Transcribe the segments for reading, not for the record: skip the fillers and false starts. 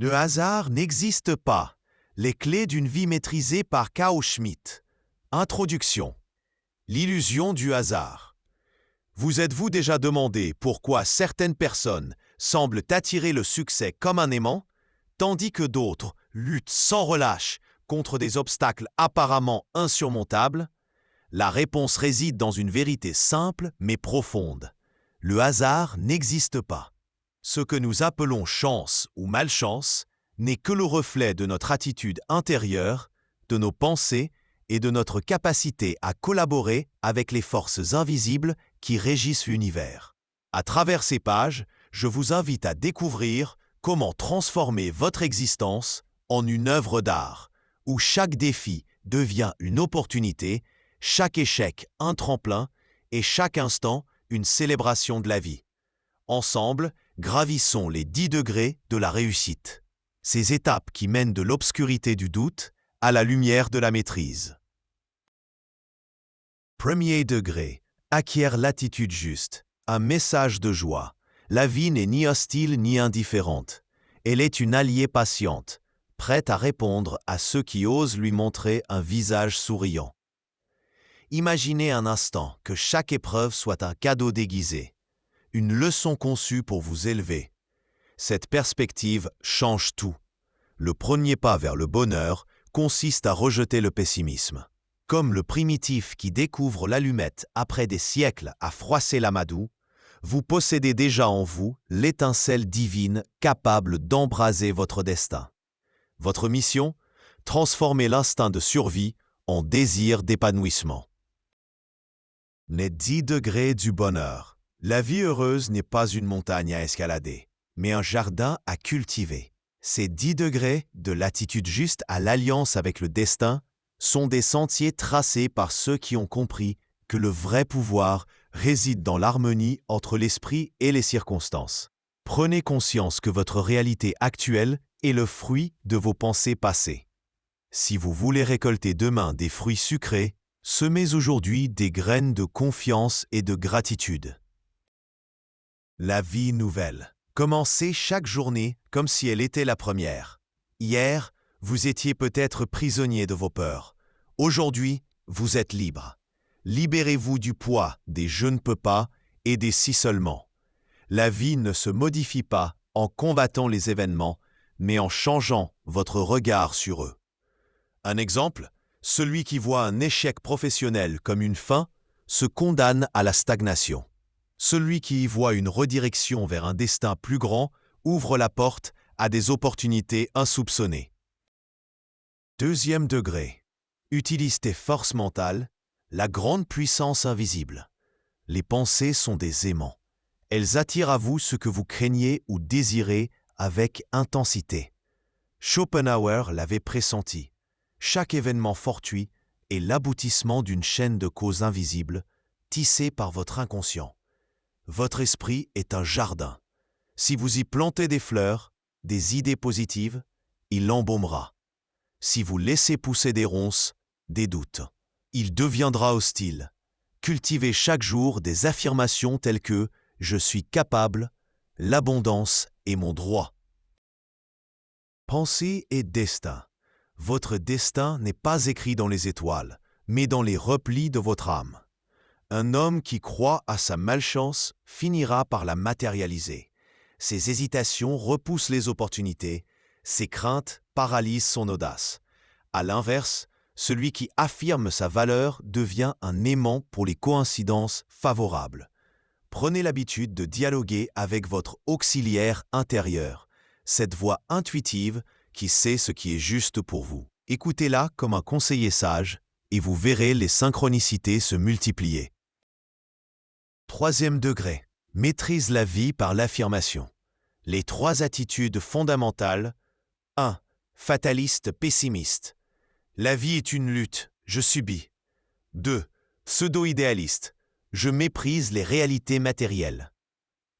Le hasard n'existe pas. Les clés d'une vie maîtrisée par Carl Schmitt. Introduction. L'illusion du hasard. Vous êtes-vous déjà demandé pourquoi certaines personnes semblent attirer le succès comme un aimant, tandis que d'autres luttent sans relâche contre des obstacles apparemment insurmontables? La réponse réside dans une vérité simple mais profonde. Le hasard n'existe pas. Ce que nous appelons chance ou malchance n'est que le reflet de notre attitude intérieure, de nos pensées et de notre capacité à collaborer avec les forces invisibles qui régissent l'univers. À travers ces pages, je vous invite à découvrir comment transformer votre existence en une œuvre d'art, où chaque défi devient une opportunité, chaque échec un tremplin et chaque instant une célébration de la vie. Ensemble, gravissons les 10 degrés de la réussite. Ces étapes qui mènent de l'obscurité du doute à la lumière de la maîtrise. Premier degré. Acquiert l'attitude juste. Un message de joie. La vie n'est ni hostile ni indifférente. Elle est une alliée patiente, prête à répondre à ceux qui osent lui montrer un visage souriant. Imaginez un instant que chaque épreuve soit un cadeau déguisé, une leçon conçue pour vous élever. Cette perspective change tout. Le premier pas vers le bonheur consiste à rejeter le pessimisme. Comme le primitif qui découvre l'allumette après des siècles à froisser l'amadou, vous possédez déjà en vous l'étincelle divine capable d'embraser votre destin. Votre mission ? Transformer l'instinct de survie en désir d'épanouissement. Les 10 degrés du bonheur. La vie heureuse n'est pas une montagne à escalader, mais un jardin à cultiver. Ces 10 degrés, de l'attitude juste à l'alliance avec le destin, sont des sentiers tracés par ceux qui ont compris que le vrai pouvoir réside dans l'harmonie entre l'esprit et les circonstances. Prenez conscience que votre réalité actuelle est le fruit de vos pensées passées. Si vous voulez récolter demain des fruits sucrés, semez aujourd'hui des graines de confiance et de gratitude. La vie nouvelle. Commencez chaque journée comme si elle était la première. Hier, vous étiez peut-être prisonnier de vos peurs. Aujourd'hui, vous êtes libre. Libérez-vous du poids des « je ne peux pas » et des « si seulement ». La vie ne se modifie pas en combattant les événements, mais en changeant votre regard sur eux. Un exemple, celui qui voit un échec professionnel comme une fin se condamne à la stagnation. Celui qui y voit une redirection vers un destin plus grand ouvre la porte à des opportunités insoupçonnées. Deuxième degré. Utilise tes forces mentales, la grande puissance invisible. Les pensées sont des aimants. Elles attirent à vous ce que vous craignez ou désirez avec intensité. Schopenhauer l'avait pressenti. Chaque événement fortuit est l'aboutissement d'une chaîne de causes invisibles tissée par votre inconscient. Votre esprit est un jardin. Si vous y plantez des fleurs, des idées positives, il l'embaumera. Si vous laissez pousser des ronces, des doutes, il deviendra hostile. Cultivez chaque jour des affirmations telles que « je suis capable »,« l'abondance est mon droit ». Pensée et destin. Votre destin n'est pas écrit dans les étoiles, mais dans les replis de votre âme. Un homme qui croit à sa malchance finira par la matérialiser. Ses hésitations repoussent les opportunités, ses craintes paralysent son audace. À l'inverse, celui qui affirme sa valeur devient un aimant pour les coïncidences favorables. Prenez l'habitude de dialoguer avec votre auxiliaire intérieur, cette voix intuitive qui sait ce qui est juste pour vous. Écoutez-la comme un conseiller sage et vous verrez les synchronicités se multiplier. Troisième degré. Maîtrise la vie par l'affirmation. Les 3 attitudes fondamentales. 1. Fataliste pessimiste. La vie est une lutte, je subis. 2. Pseudo-idéaliste. Je méprise les réalités matérielles.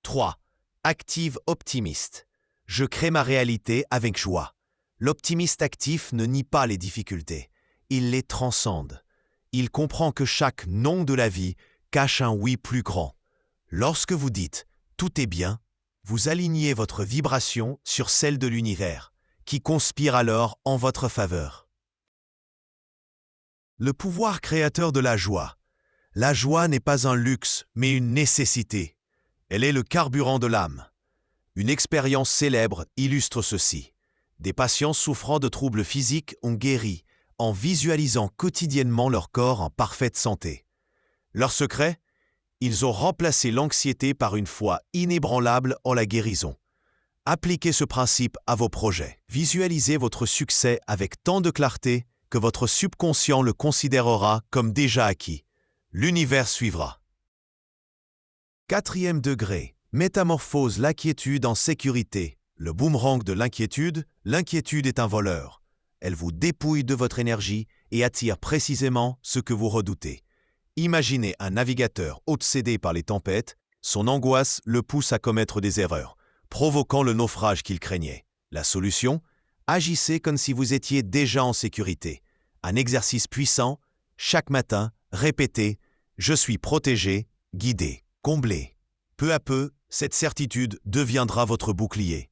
3. Active optimiste. Je crée ma réalité avec joie. L'optimiste actif ne nie pas les difficultés. Il les transcende. Il comprend que chaque non de la vie cache un oui plus grand. Lorsque vous dites « tout est bien », vous alignez votre vibration sur celle de l'univers, qui conspire alors en votre faveur. Le pouvoir créateur de la joie. La joie n'est pas un luxe, mais une nécessité. Elle est le carburant de l'âme. Une expérience célèbre illustre ceci. Des patients souffrant de troubles physiques ont guéri en visualisant quotidiennement leur corps en parfaite santé. Leur secret ? Ils ont remplacé l'anxiété par une foi inébranlable en la guérison. Appliquez ce principe à vos projets. Visualisez votre succès avec tant de clarté que votre subconscient le considérera comme déjà acquis. L'univers suivra. 4e degré. Métamorphose l'inquiétude en sécurité. Le boomerang de l'inquiétude est un voleur. Elle vous dépouille de votre énergie et attire précisément ce que vous redoutez. Imaginez un navigateur obsédé par les tempêtes, son angoisse le pousse à commettre des erreurs, provoquant le naufrage qu'il craignait. La solution ? Agissez comme si vous étiez déjà en sécurité. Un exercice puissant, chaque matin, répétez « Je suis protégé, guidé, comblé ». Peu à peu, cette certitude deviendra votre bouclier.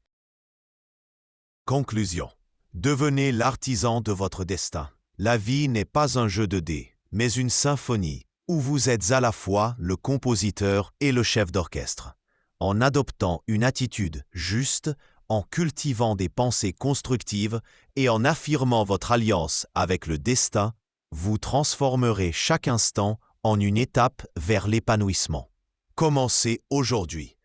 Conclusion. Devenez l'artisan de votre destin. La vie n'est pas un jeu de dés, mais une symphonie où vous êtes à la fois le compositeur et le chef d'orchestre. En adoptant une attitude juste, en cultivant des pensées constructives et en affirmant votre alliance avec le destin, vous transformerez chaque instant en une étape vers l'épanouissement. Commencez aujourd'hui.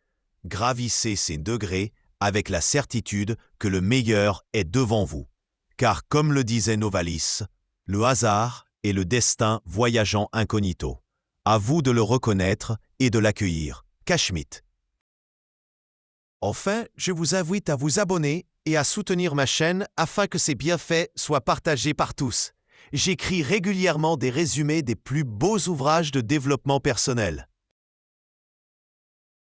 Gravissez ces degrés avec la certitude que le meilleur est devant vous. Car comme le disait Novalis, le hasard est le destin voyageant incognito. À vous de le reconnaître et de l'accueillir. Cashmit. Enfin, je vous invite à vous abonner et à soutenir ma chaîne afin que ces bienfaits soient partagés par tous. J'écris régulièrement des résumés des plus beaux ouvrages de développement personnel.